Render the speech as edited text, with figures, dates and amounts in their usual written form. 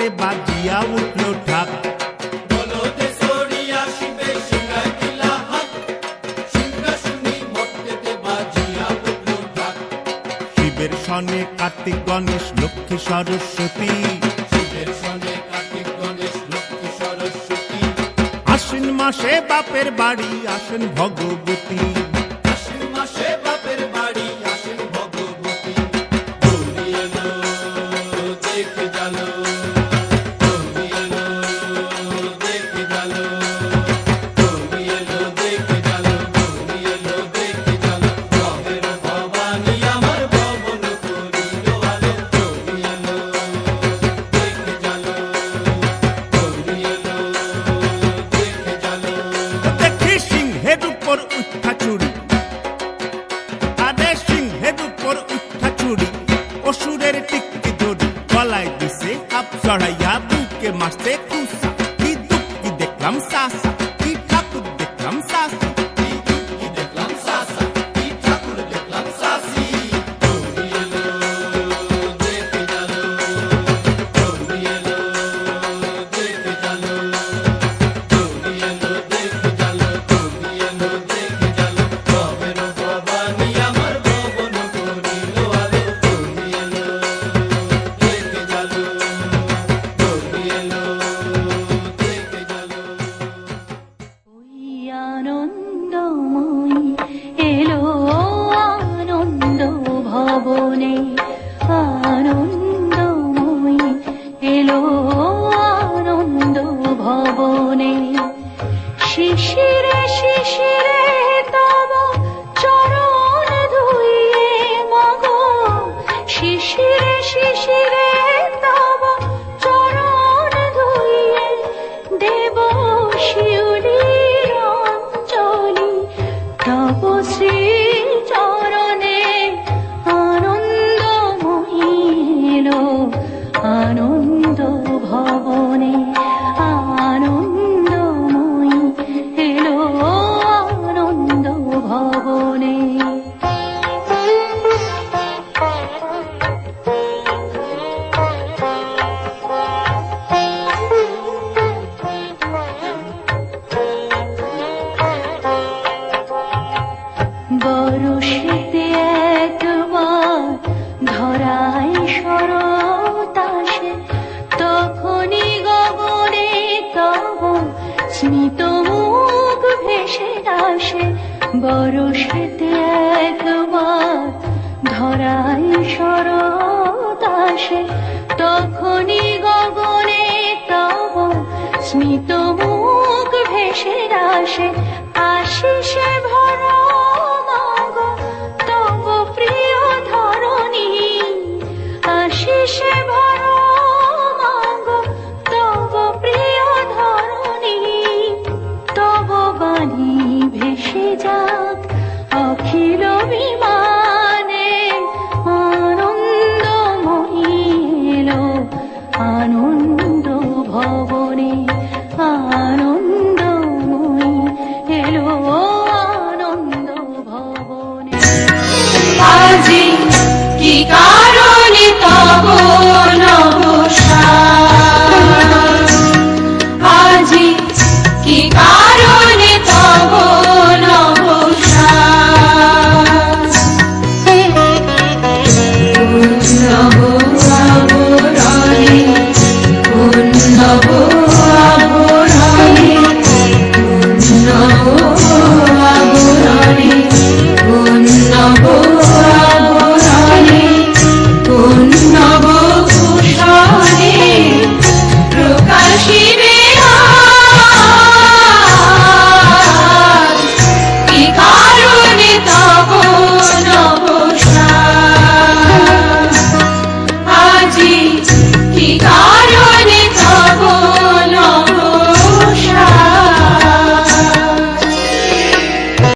মর্তেতে বাজিয়া উঠল ঠাক। শিবের সনে কার্তিক গণেশ লক্ষ্মী সরস্বতী, আশ্বিন মাসে বাপের বাড়ি আসেন ভগবতী। অসুরের টিকটি জড়ি গলায় দিছে হাত চড়াইয়া বুকে মাসতে খুসা। কি দুঃখ কি দেখলাম সাসা, কি ঠাকুর দেখলাম সাসি। আনন্দময়ী এলো আনন্দ ভবনে, আনন্দময়ী এলো আনন্দ ভবনে। শিশিরে শিশিরে তব চরণ ধুইয়ে মাগো, শিশিরে শিশিরে তব চরণ ধুইয়ে দেব শিউলি তব শ্রী চরণে। আনন্দময়ী এলো আনন্দ ভবনে, আনন্দময়ী এলো আনন্দ ভবনে। বরষেতে একবার ধরায় শরৎ আসে, তখনই গগনে তব স্মিত মুখ ভেসে আসে। বরষেতে একবার ধরায় শরৎ আসে, তখনই গগনে তব স্মিত মুখ ভেসে আসে। আশিসে ভরা তব প্রিয় ধরণী, আশিসে ভরা